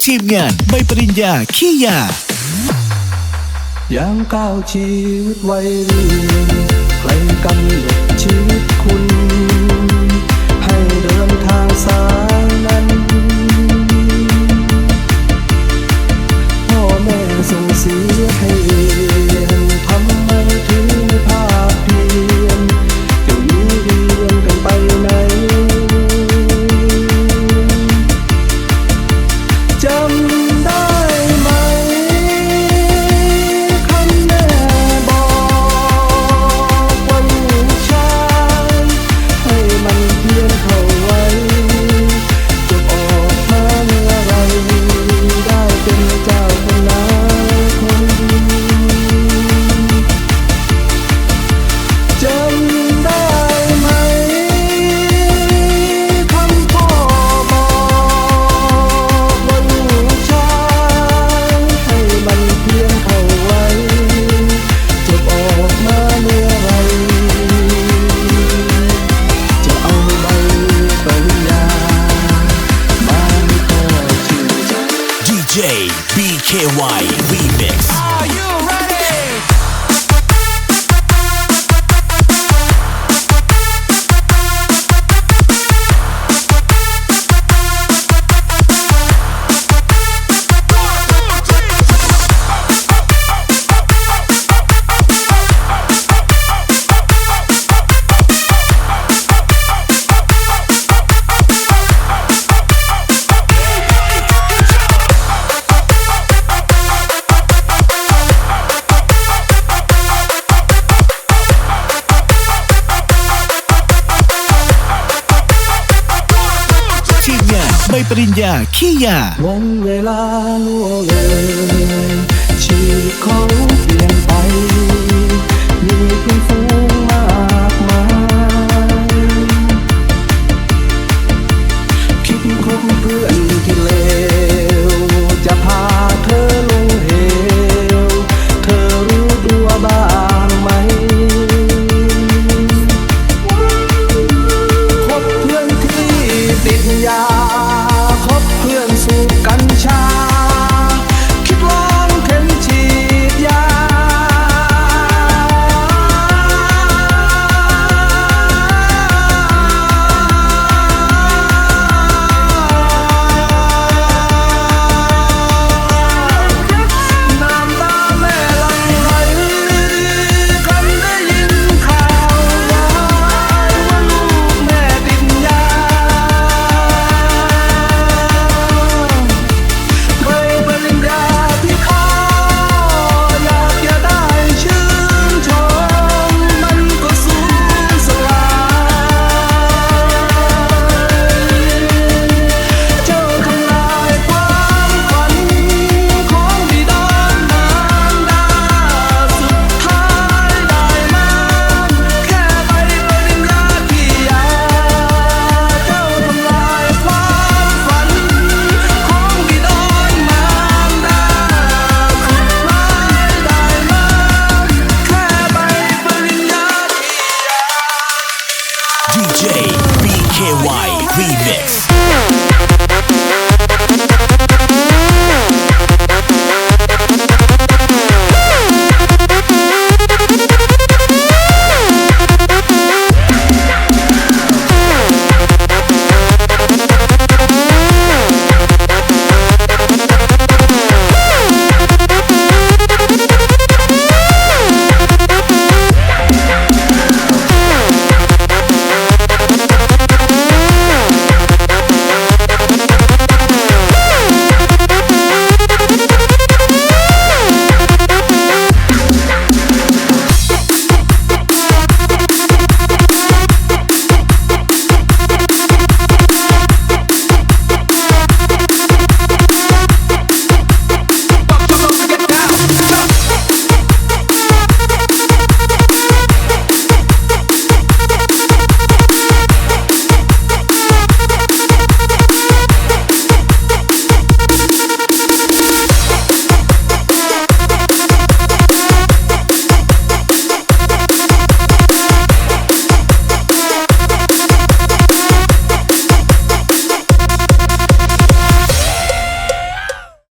ทีมงานใบปริญญาขี้ยาอย่างก้าวชีวิตวัยเรียนใครกำหนดชีวิตคุณให้เดินทางสายนั้นพ่อแม่ส่งเสียให้เรียนทำไมถึงไม่ภาคเพียรเดี๋ยวนี้เรียนกันไปไหนจำได้ไหมคำแม่บอกว่าลูกชายให้มันเพียรเข้าไว้จบออกมาเมื่อไรได้เป็นเจ้าคนนายคนดีจำได้ไหมคำพ่อบอกว่าลูกชายให้มันเพียรเข้าไว้จบออกมาเมื่อไรจะเอาใบปริญญามาให้พ่อชื่นใจ DJ BKY Remix Are you ready? ทีมงานใบปริญญาขี้ยาวันเวลาล่วงเลยชีวิตเขาเปลี่ยนไปมีเพียงฝัน